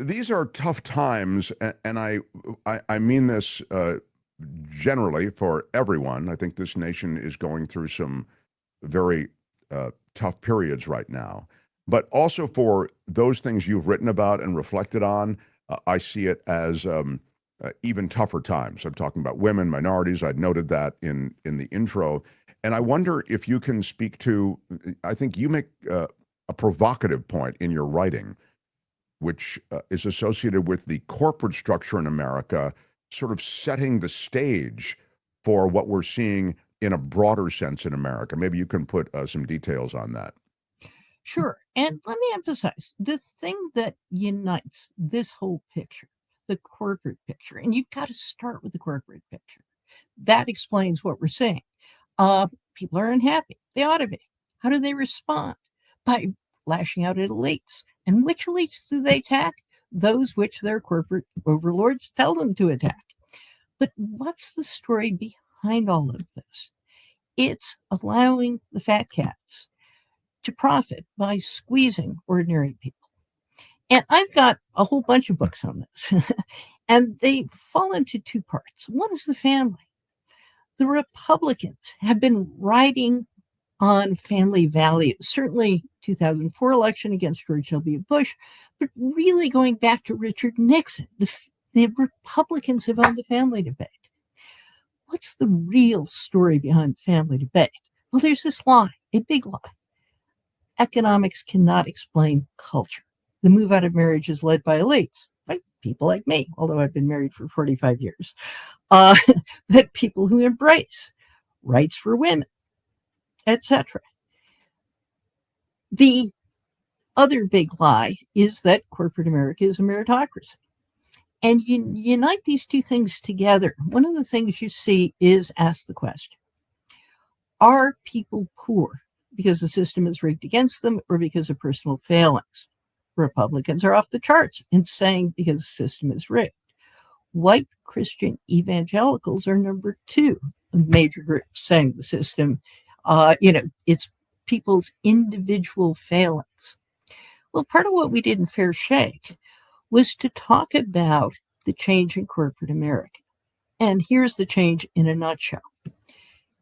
these are tough times, and I mean this generally for everyone. I think this nation is going through some very tough periods right now, but also for those things you've written about and reflected on. I see it as even tougher times. I'm talking about women, minorities. I noted that in the intro, and I wonder if you can speak to. I think you make a provocative point in your writing, which is associated with the corporate structure in America, sort of setting the stage for what we're seeing in a broader sense in America. Maybe you can put some details on that. Sure. And let me emphasize the thing that unites this whole picture, the corporate picture, and you've got to start with the corporate picture. That explains what we're saying. People are unhappy. They ought to be. How do they respond? By lashing out at elites. And which elites do they attack? Those which their corporate overlords tell them to attack. But what's the story behind all of this? It's allowing the fat cats to profit by squeezing ordinary people. And I've got a whole bunch of books on this, and they fall into two parts. One is the family. The Republicans have been riding on family values, certainly 2004 election against George W. Bush, but really going back to Richard Nixon. The Republicans have owned the family debate. What's the real story behind the family debate? Well, there's this lie, a big lie. Economics cannot explain culture. The move out of marriage is led by elites, by people like me, although I've been married for 45 years, that people who embrace rights for women, etc. The other big lie is that corporate America is a meritocracy. And you unite these two things together. One of the things you see is ask the question, are people poor because the system is rigged against them or because of personal failings? Republicans are off the charts in saying because the system is rigged. White Christian evangelicals are number two of major groups saying the system, it's people's individual failings. Well, part of what we did in Fair Shake was to talk about the change in corporate America. And here's the change in a nutshell.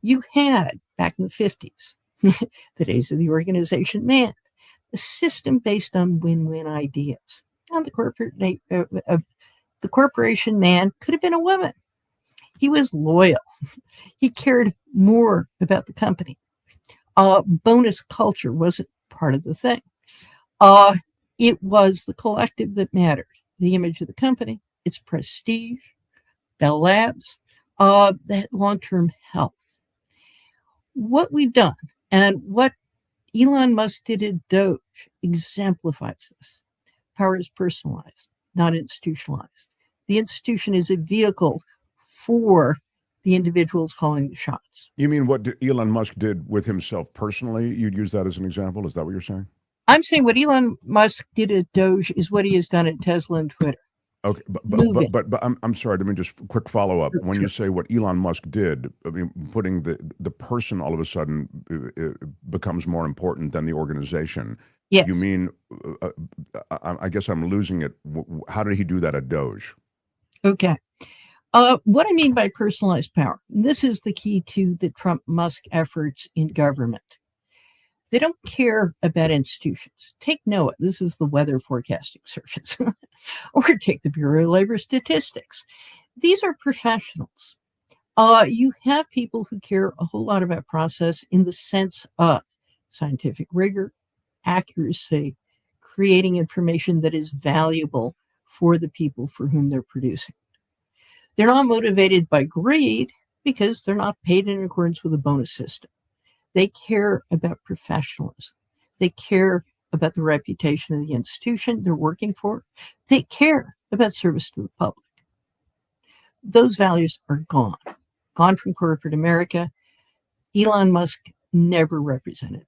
You had, back in the 50s, the days of the organization man, a system based on win-win ideas. Now, the corporation man could have been a woman. He was loyal. He cared more about the company. Bonus culture wasn't part of the thing. It was the collective that mattered. The image of the company, its prestige, Bell Labs, that long-term health. What we've done and what Elon Musk did at Doge exemplifies this. Power is personalized, not institutionalized. The institution is a vehicle for the individuals calling the shots. You mean what Elon Musk did with himself personally? You'd use that as an example? Is that what you're saying? I'm saying what Elon Musk did at Doge is what he has done at Tesla and Twitter. Okay, but I'm sorry. Let me just quick follow up. When you say what Elon Musk did, I mean, putting the person all of a sudden becomes more important than the organization. Yes. You mean? I guess I'm losing it. How did he do that at Doge? Okay. What I mean by personalized power, this is the key to the Trump-Musk efforts in government. They don't care about institutions. Take NOAA. This is the weather forecasting service. Or take the Bureau of Labor Statistics. These are professionals. You have people who care a whole lot about process in the sense of scientific rigor, accuracy, creating information that is valuable for the people for whom they're producing. They're not motivated by greed because they're not paid in accordance with a bonus system. They care about professionalism. They care about the reputation of the institution they're working for. They care about service to the public. Those values are gone from corporate America. Elon Musk never represented.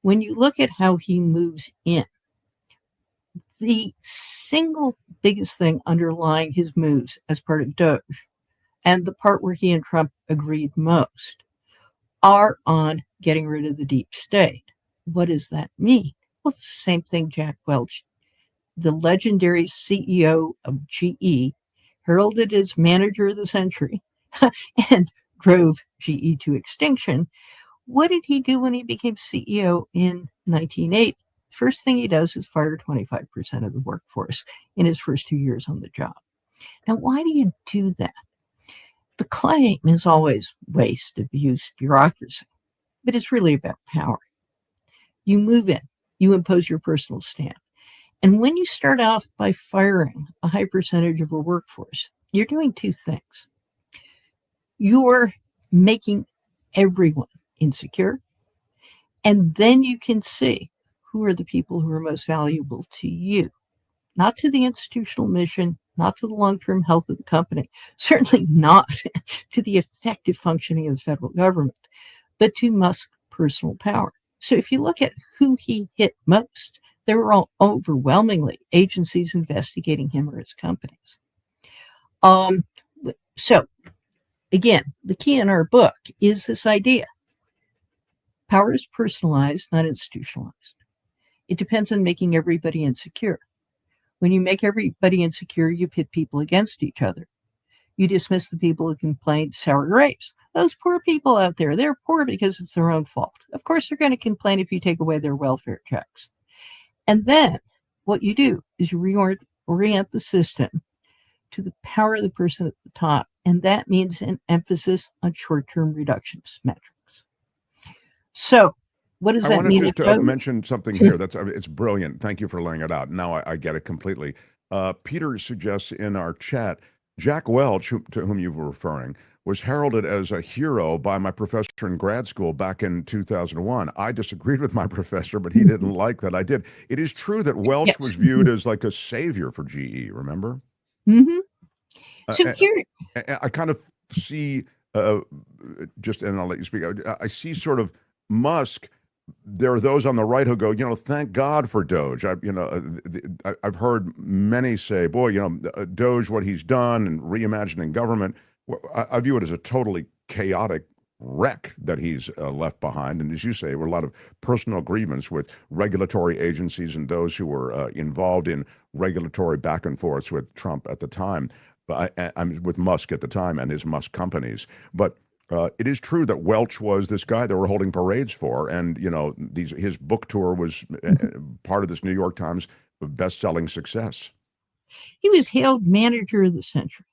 When you look at how he moves in, the single biggest thing underlying his moves as part of Doge, and the part where he and Trump agreed most, are on getting rid of the deep state. What does that mean? Well, it's the same thing Jack Welch the legendary CEO of GE, heralded as manager of the century, and drove GE to extinction. What did he do when he became CEO in 1980? First thing he does is fire 25% of the workforce in his first 2 years on the job. Now, why do you do that? The claim is always waste, abuse, bureaucracy, but it's really about power. You move in, you impose your personal stamp. And when you start off by firing a high percentage of a workforce, you're doing two things. You're making everyone insecure, and then you can see who are the people who are most valuable to you, not to the institutional mission, not to the long-term health of the company, certainly not to the effective functioning of the federal government, but to Musk's personal power. So if you look at who he hit most, they were all overwhelmingly agencies investigating him or his companies. So again, the key in our book is this idea. Power is personalized, not institutionalized. It depends on making everybody insecure. When you make everybody insecure, you pit people against each other. You dismiss the people who complain sour grapes. Those poor people out there, they're poor because it's their own fault. Of course, they're going to complain if you take away their welfare checks. And then what you do is you reorient the system to the power of the person at the top. And that means an emphasis on short-term reductionist metrics. So what does that mean? I want to just mention something here. It's brilliant. Thank you for laying it out. Now I get it completely. Peter suggests in our chat, Jack Welch, to whom you were referring, was heralded as a hero by my professor in grad school back in 2001. I disagreed with my professor, but he didn't like that I did. It is true that Welch was viewed as like a savior for GE, remember? Mm-hmm. So here... I kind of see, just, and I'll let you speak, I see sort of Musk. There are those on the right who go, thank God for Doge. I've heard many say, boy, Doge, what he's done and reimagining government. I view it as a totally chaotic wreck that he's left behind. And as you say, there were a lot of personal agreements with regulatory agencies and those who were involved in regulatory back and forths with Trump at the time, I'm with Musk at the time and his Musk companies. But it is true that Welch was this guy that we're holding parades for, and his book tour was part of this New York Times best-selling success. He was hailed manager of the century,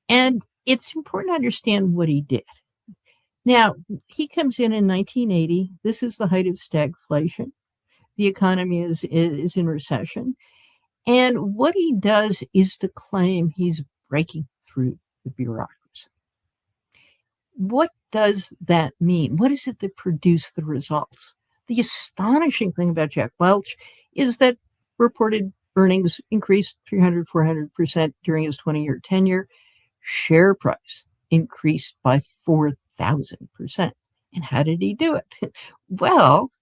and it's important to understand what he did. Now, he comes in 1980. This is the height of stagflation. The economy is in recession, and what he does is to claim he's breaking through the bureaucracy. What does that mean? What is it that produced the results? The astonishing thing about Jack Welch is that reported earnings increased 300, 400% during his 20-year tenure. Share price increased by 4,000%. And how did he do it? Well,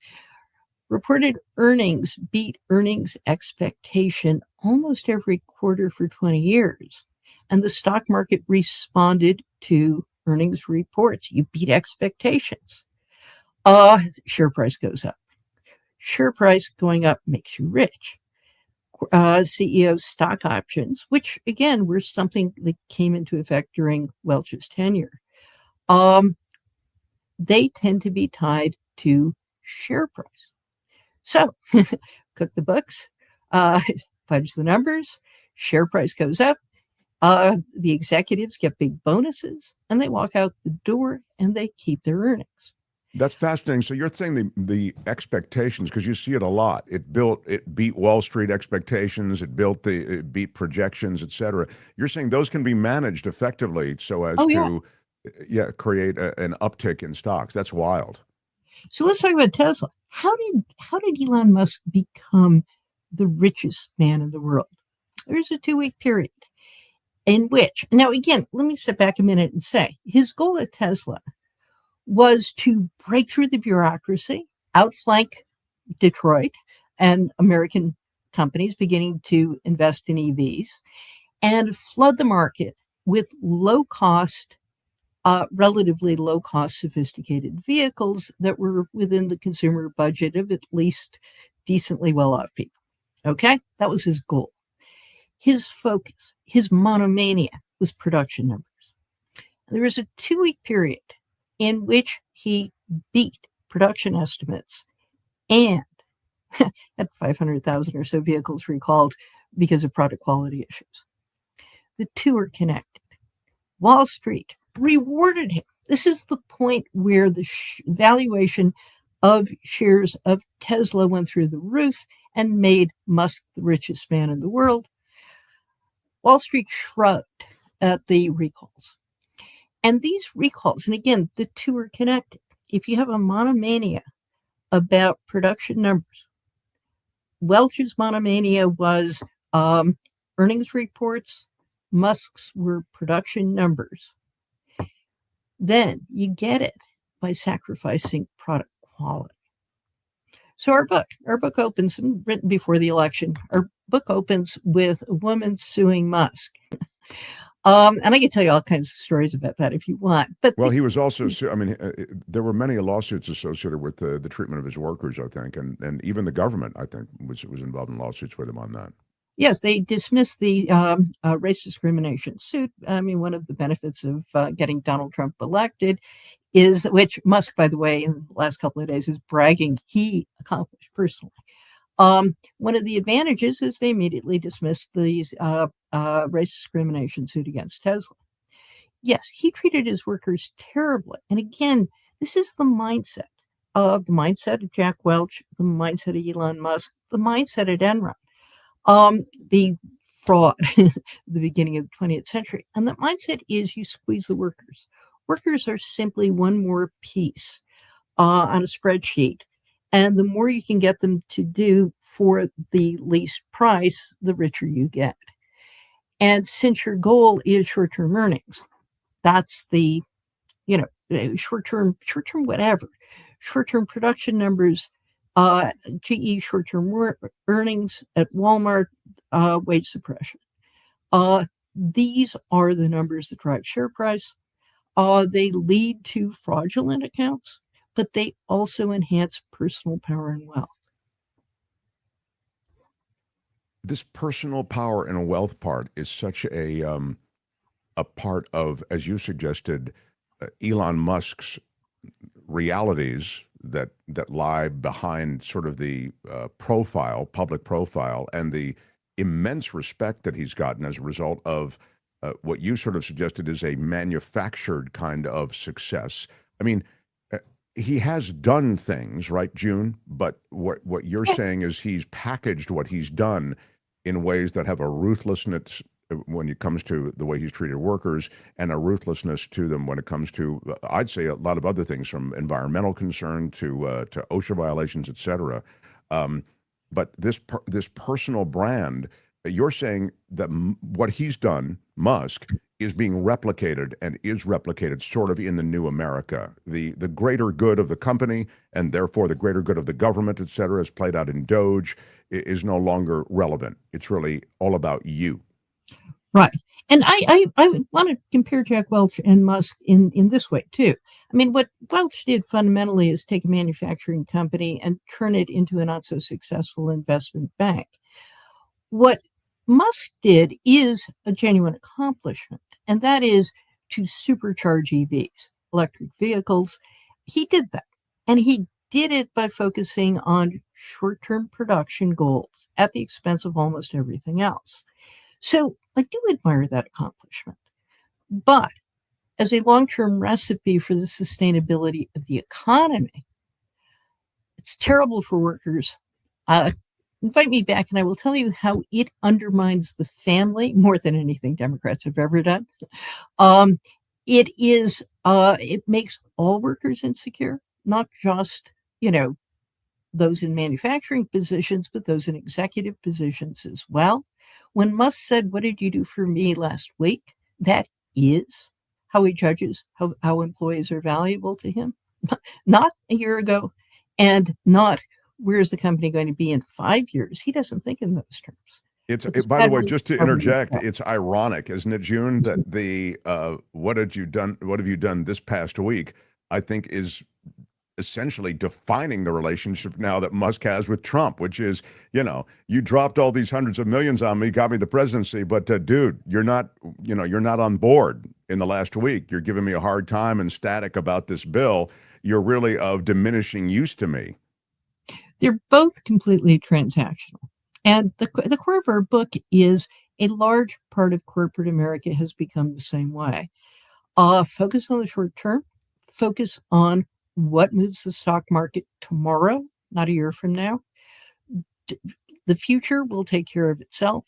reported earnings beat earnings expectation almost every quarter for 20 years. And the stock market responded to earnings reports. You beat expectations. Share price goes up. Share price going up makes you rich. CEO stock options, which again were something that came into effect during Welch's tenure, they tend to be tied to share price. So cook the books, fudge the numbers, share price goes up. The executives get big bonuses and they walk out the door and they keep their earnings. That's fascinating. So you're saying the expectations, because you see it a lot. It beat Wall Street expectations. It beat projections, et cetera. You're saying those can be managed effectively so as to create an uptick in stocks. That's wild. So let's talk about Tesla. How did Elon Musk become the richest man in the world? There's a 2-week period in which, now again, let me step back a minute and say, his goal at Tesla was to break through the bureaucracy, outflank Detroit and American companies beginning to invest in EVs, and flood the market with relatively low-cost, sophisticated vehicles that were within the consumer budget of at least decently well-off people. Okay, that was his goal. His focus, his monomania was production numbers. There was a 2-week period in which he beat production estimates and had 500,000 or so vehicles recalled because of product quality issues. The two are connected. Wall Street rewarded him. This is the point where the valuation of shares of Tesla went through the roof and made Musk the richest man in the world. Wall Street shrugged at the recalls. And these recalls, and again, the two are connected. If you have a monomania about production numbers, Welch's monomania was earnings reports, Musk's were production numbers. Then you get it by sacrificing product quality. So our book opens, written before the election, our book opens with a woman suing Musk. And I can tell you all kinds of stories about that if you want. But well, he was also, there were many lawsuits associated with the treatment of his workers, I think, and even the government, I think, was involved in lawsuits with him on that. Yes, they dismissed the race discrimination suit. I mean, one of the benefits of getting Donald Trump elected is, which Musk, by the way, in the last couple of days is bragging he accomplished personally. One of the advantages is they immediately dismissed these race discrimination suit against Tesla. Yes, he treated his workers terribly. And again, this is the mindset of Jack Welch, the mindset of Elon Musk, the mindset at Enron. The fraud at the beginning of the 20th century. And that mindset is you squeeze the workers. Workers are simply one more piece on a spreadsheet. And the more you can get them to do for the least price, the richer you get. And since your goal is short-term earnings, that's the, short-term whatever, short-term production numbers, GE short-term earnings at Walmart, wage suppression. These are the numbers that drive share price. They lead to fraudulent accounts, but they also enhance personal power and wealth. This personal power and wealth part is such a part of, as you suggested, Elon Musk's realities that lie behind sort of the public profile, and the immense respect that he's gotten as a result of what you sort of suggested is a manufactured kind of success. I mean, he has done things, right, June? But what you're saying is he's packaged what he's done in ways that have a ruthlessness when it comes to the way he's treated workers, and a ruthlessness to them when it comes to, I'd say, a lot of other things, from environmental concern to OSHA violations, et cetera. But this personal brand, you're saying that what he's done, Musk, is being replicated and is replicated sort of in the new America. The greater good of the company, and therefore the greater good of the government, et cetera, is played out in Doge, is no longer relevant. It's really all about you. Right. And I want to compare Jack Welch and Musk in this way, too. I mean, what Welch did fundamentally is take a manufacturing company and turn it into a not-so-successful investment bank. What Musk did is a genuine accomplishment, and that is to supercharge EVs, electric vehicles. He did that, and he did it by focusing on short-term production goals at the expense of almost everything else. So I do admire that accomplishment. But as a long-term recipe for the sustainability of the economy, it's terrible for workers. Invite me back and I will tell you how it undermines the family more than anything Democrats have ever done. It makes all workers insecure, not just, those in manufacturing positions, but those in executive positions as well. When Musk said, "What did you do for me last week?" that is how he judges how employees are valuable to him. Not a year ago, and not where's the company going to be in 5 years. He doesn't think in those terms. By the way, just to interject, it's ironic, isn't it, June, that the what have you done this past week, I think, is essentially defining the relationship now that Musk has with Trump, which is, you dropped all these hundreds of millions on me, got me the presidency, but dude, you're not, you're not on board in the last week. You're giving me a hard time and static about this bill. You're really of diminishing use to me. They're both completely transactional. And the core of our book is a large part of corporate America has become the same way. Focus on the short term, focus on what moves the stock market tomorrow, not a year from now. The future will take care of itself,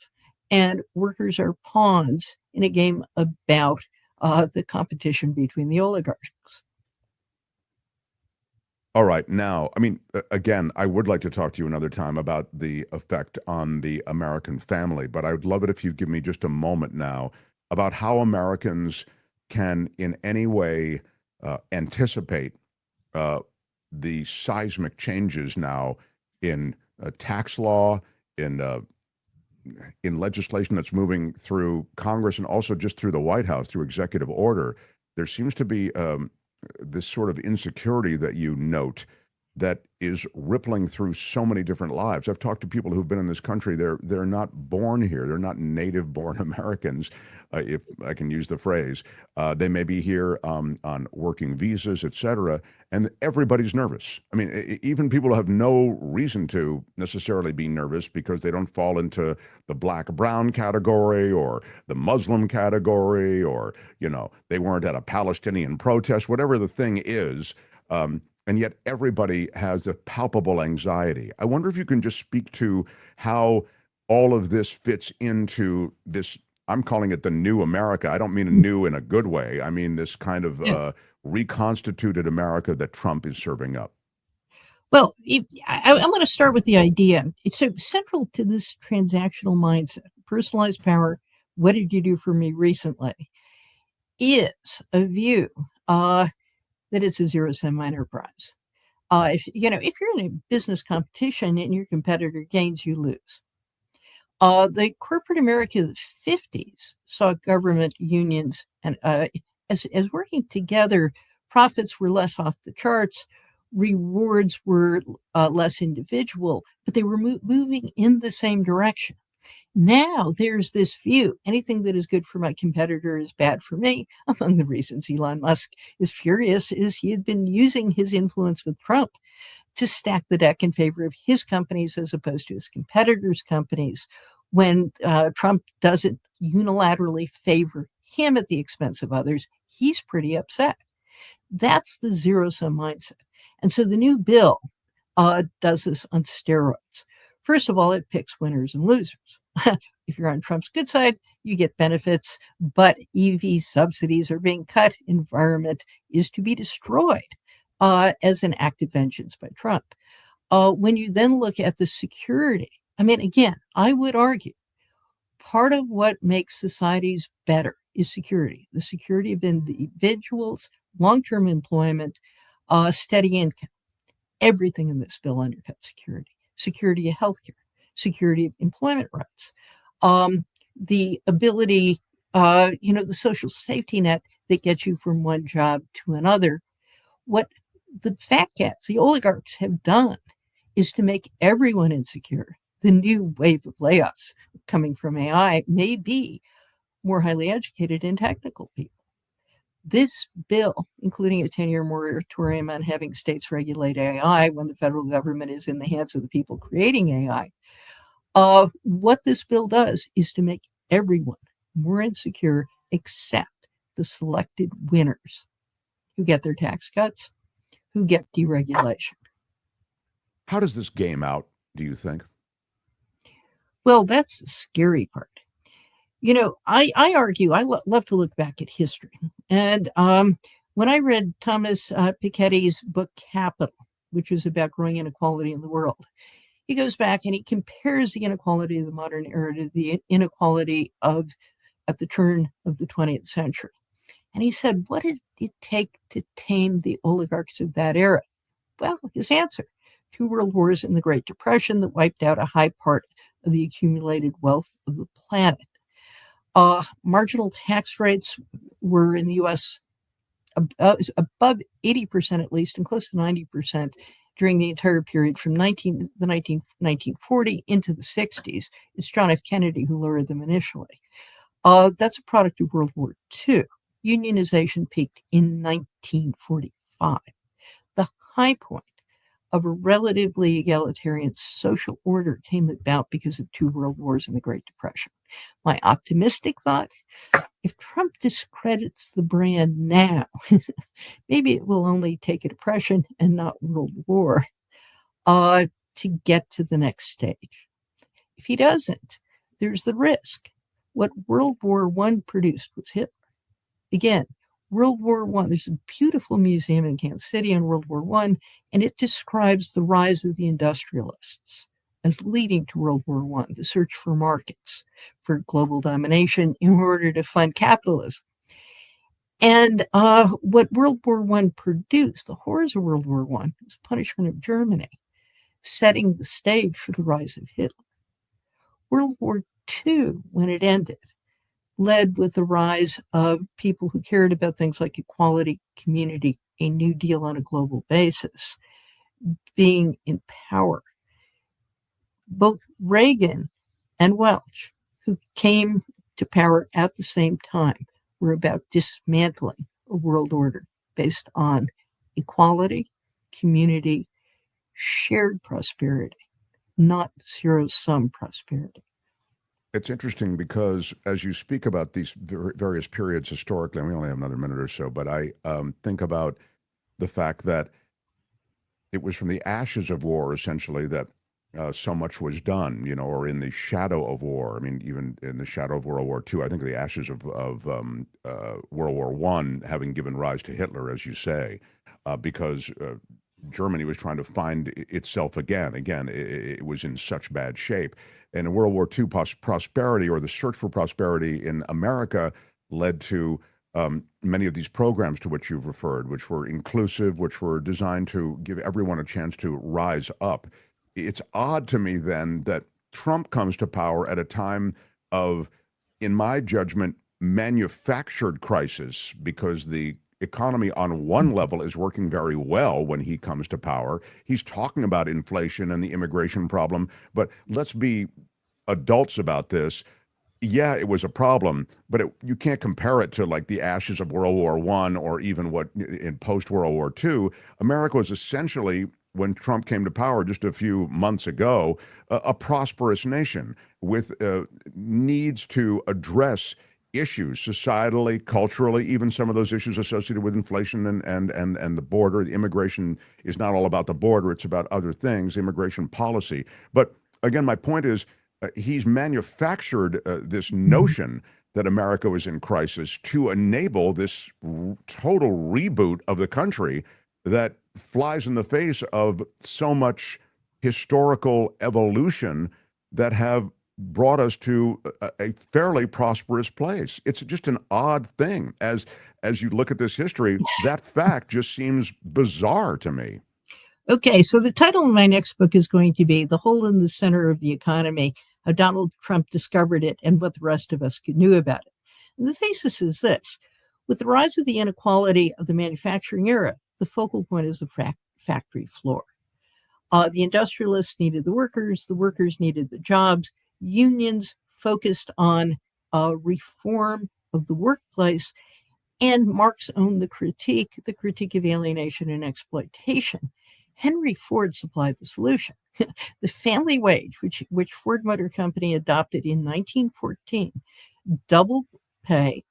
and workers are pawns in a game about the competition between the oligarchs. All right. Now, I mean, again, I would like to talk to you another time about the effect on the American family, but I would love it if you'd give me just a moment now about how Americans can in any way anticipate the seismic changes now in tax law, in legislation that's moving through Congress and also just through the White House through executive order. There seems to be this sort of insecurity that you note that is rippling through so many different lives. I've talked to people who've been in this country. They're not born here. They're not native-born Americans, if I can use the phrase. They may be here on working visas, et cetera, and everybody's nervous. I mean, even people who have no reason to necessarily be nervous because they don't fall into the black-brown category or the Muslim category, or, they weren't at a Palestinian protest, whatever the thing is. And yet everybody has a palpable anxiety. I wonder if you can just speak to how all of this fits into this. I'm calling it the new America. I don't mean a new in a good way. I mean this kind of reconstituted America that Trump is serving up. Well, I'm going to start with the idea. It's so central to this transactional mindset, personalized power. What did you do for me recently? Is a view that it's a zero-sum enterprise. If you're in a business competition and your competitor gains, you lose. The corporate America of the 50s saw government unions and as working together, profits were less off the charts, rewards were less individual, but they were moving in the same direction. Now there's this view, anything that is good for my competitor is bad for me. Among the reasons Elon Musk is furious is he had been using his influence with Trump to stack the deck in favor of his companies as opposed to his competitors' companies. When Trump doesn't unilaterally favor him at the expense of others, he's pretty upset. That's the zero-sum mindset. And so the new bill does this on steroids. First of all, it picks winners and losers. If you're on Trump's good side, you get benefits, but EV subsidies are being cut. Environment is to be destroyed as an act of vengeance by Trump. When you then look at the security, I mean, again, I would argue part of what makes societies better is security, the security of individuals, long-term employment, steady income. Everything in this bill undercuts security. Security of healthcare, security of employment rights, the ability, the social safety net that gets you from one job to another. What the fat cats, the oligarchs have done is to make everyone insecure. The new wave of layoffs coming from AI may be more highly educated and technical people. This bill, including a 10-year moratorium on having states regulate AI when the federal government is in the hands of the people creating AI, what this bill does is to make everyone more insecure except the selected winners who get their tax cuts, who get deregulation. How does this game out, do you think? Well, that's the scary part. I argue, I love to look back at history. And when I read Thomas Piketty's book, Capital, which is about growing inequality in the world, he goes back and he compares the inequality of the modern era to the inequality of at the turn of the 20th century. And he said, what did it take to tame the oligarchs of that era? Well, his answer, 2 world wars and the Great Depression that wiped out a high part of the accumulated wealth of the planet. Marginal tax rates were in the U.S. above 80% at least, and close to 90% during the entire period from 1940 into the 60s. It's John F. Kennedy who lowered them initially. That's a product of World War II. Unionization peaked in 1945. The high point of a relatively egalitarian social order came about because of two world wars and the Great Depression. My optimistic thought, if Trump discredits the brand now, maybe it will only take a depression and not world war to get to the next stage. If he doesn't, there's the risk. What World War I produced was Hitler. Again, World War I, there's a beautiful museum in Kansas City on World War I, and it describes the rise of the industrialists as leading to World War I, the search for markets, for global domination in order to fund capitalism. And what World War I produced, the horrors of World War I, was punishment of Germany, setting the stage for the rise of Hitler. World War II, when it ended, led with the rise of people who cared about things like equality, community, a New Deal on a global basis, being in power. Both Reagan and Welch, who came to power at the same time, were about dismantling a world order based on equality, community, shared prosperity, not zero-sum prosperity. It's interesting because as you speak about these various periods historically, and we only have another minute or so, but I think about the fact that it was from the ashes of war, essentially, that so much was done, or in the shadow of war. I mean, even in the shadow of World War II, I think the ashes of World War I having given rise to Hitler, as you say, because Germany was trying to find itself again. Again, it was in such bad shape. And in World War II, prosperity, or the search for prosperity in America, led to many of these programs to which you've referred, which were inclusive, which were designed to give everyone a chance to rise up. It's odd to me then that Trump comes to power at a time of, in my judgment, manufactured crisis, because the economy on one level is working very well when he comes to power. He's talking about inflation and the immigration problem, but let's be adults about this. Yeah, it was a problem, but you can't compare it to like the ashes of World War I, or even what in post-World War II. America was essentially, when Trump came to power just a few months ago, a prosperous nation with needs to address issues societally, culturally, even some of those issues associated with inflation and the border. The immigration is not all about the border, it's about other things, immigration policy. But again, my point is, he's manufactured this notion that America was in crisis to enable this total reboot of the country that flies in the face of so much historical evolution that have brought us to a fairly prosperous place. It's just an odd thing. As you look at this history, that fact just seems bizarre to me. Okay, so the title of my next book is going to be The Hole in the Center of the Economy, How Donald Trump Discovered It and What the Rest of Us Knew About It. And the thesis is this: with the rise of the inequality of the manufacturing era, the focal point is the factory floor. The industrialists needed the workers needed the jobs. Unions focused on reform of the workplace, and Marx owned the critique of alienation and exploitation. Henry Ford supplied the solution. The family wage, which Ford Motor Company adopted in 1914, doubled pay,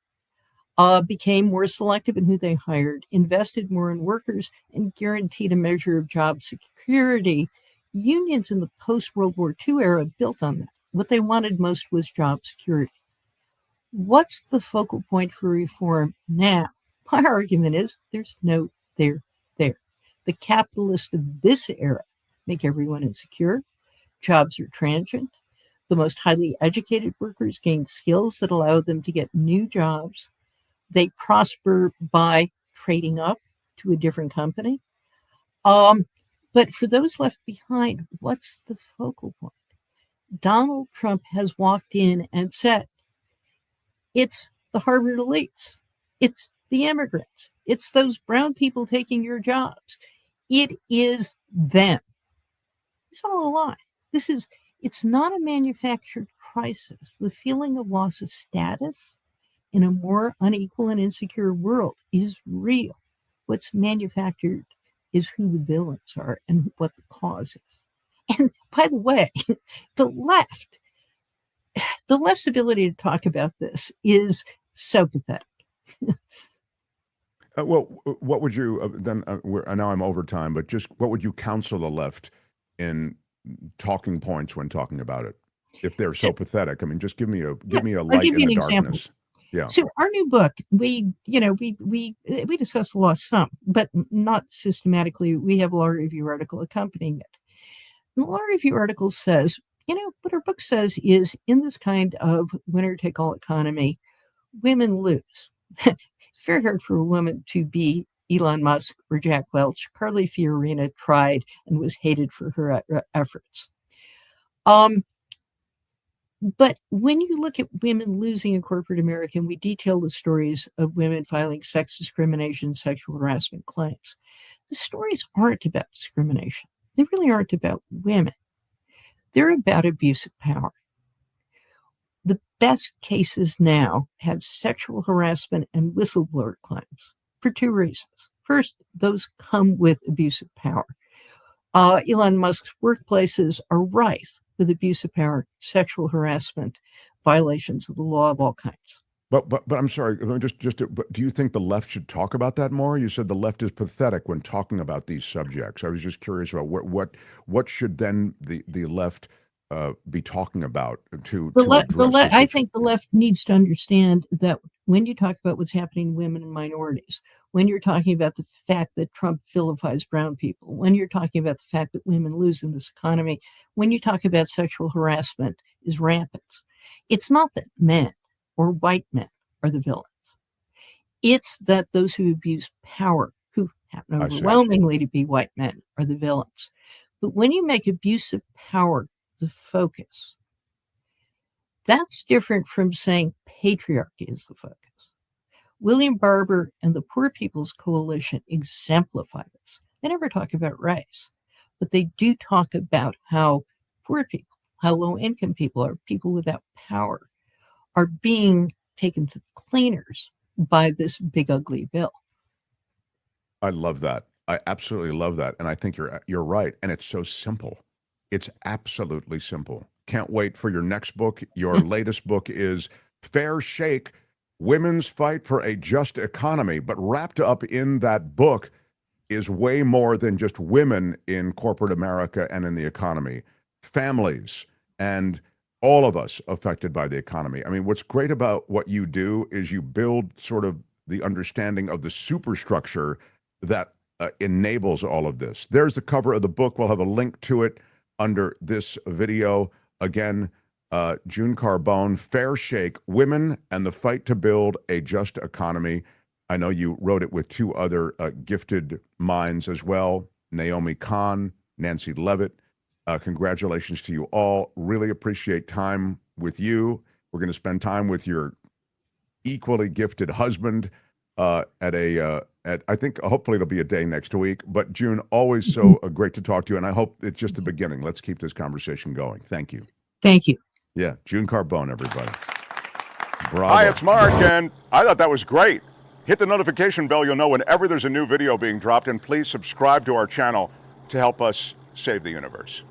became more selective in who they hired, invested more in workers, and guaranteed a measure of job security. Unions in the post-World War II era built on that. What they wanted most was job security. What's the focal point for reform now? My argument is there's no there. The capitalists of this era make everyone insecure. Jobs are transient. The most highly educated workers gain skills that allow them to get new jobs. They prosper by trading up to a different company. But for those left behind, what's the focal point? Donald Trump has walked in and said, it's the Harvard elites. It's the immigrants. It's those brown people taking your jobs. It is them. It's all a lie. It's not a manufactured crisis. The feeling of loss of status in a more unequal and insecure world is real. What's manufactured is who the villains are and what the cause is. And by the way, the left, the left's ability to talk about this is so pathetic. Well, what would you then? Now I'm over time, but just what would you counsel the left in talking points when talking about it? If they're so pathetic, I mean, just give me a I'll light give in you the an example. darkness. Yeah. So our new book, we discuss the law some, but not systematically. We have a law review article accompanying it. And the law review article says, what our book says is in this kind of winner-take-all economy, women lose. It's very hard for a woman to be Elon Musk or Jack Welch. Carly Fiorina tried and was hated for her efforts. But when you look at women losing in corporate America, and we detail the stories of women filing sex discrimination, sexual harassment claims, the stories aren't about discrimination. They really aren't about women. They're about abuse of power. The best cases now have sexual harassment and whistleblower claims for two reasons. First, those come with abuse of power. Elon Musk's workplaces are rife with abuse of power, sexual harassment, violations of the law of all kinds. But I'm sorry. But do you think the left should talk about that more? You said the left is pathetic when talking about these subjects. I was just curious about what should then the left be talking about to address I think the left needs to understand that when you talk about what's happening to women and minorities, when you're talking about the fact that Trump vilifies brown people, when you're talking about the fact that women lose in this economy, when you talk about sexual harassment is rampant, it's not that men or white men are the villains. It's that those who abuse power, who happen overwhelmingly to be white men, are the villains. But when you make abuse of power the focus, that's different from saying patriarchy is the focus. William Barber and the Poor People's Coalition exemplify this. They never talk about race, but they do talk about how poor people, how low-income people, or people without power are being taken to the cleaners by this big ugly bill. I love that. I absolutely love that, and I think you're right. And it's so simple. It's absolutely simple. Can't wait for your next book. Your latest book is Fair Shake: Women's Fight for a Just Economy. But wrapped up in that book is way more than just women in corporate America and in the economy. Families and all of us affected by the economy. I mean, what's great about what you do is you build sort of the understanding of the superstructure that enables all of this. There's the cover of the book. We'll have a link to it under this video. Again, June Carbone, Fair Shake: Women and the Fight to Build a Just Economy. I know you wrote it with two other gifted minds as well, Naomi Kahn, Nancy Levitt. Congratulations to you all. Really appreciate time with you. We're going to spend time with your equally gifted husband I think hopefully it'll be a day next week. But June, always so great to talk to you. And I hope it's just the beginning. Let's keep this conversation going. Thank you. Thank you. Yeah. June Carbone, everybody. Bravo. Hi, it's Mark, and I thought that was great. Hit the notification bell. You'll know whenever there's a new video being dropped. And please subscribe to our channel to help us save the universe.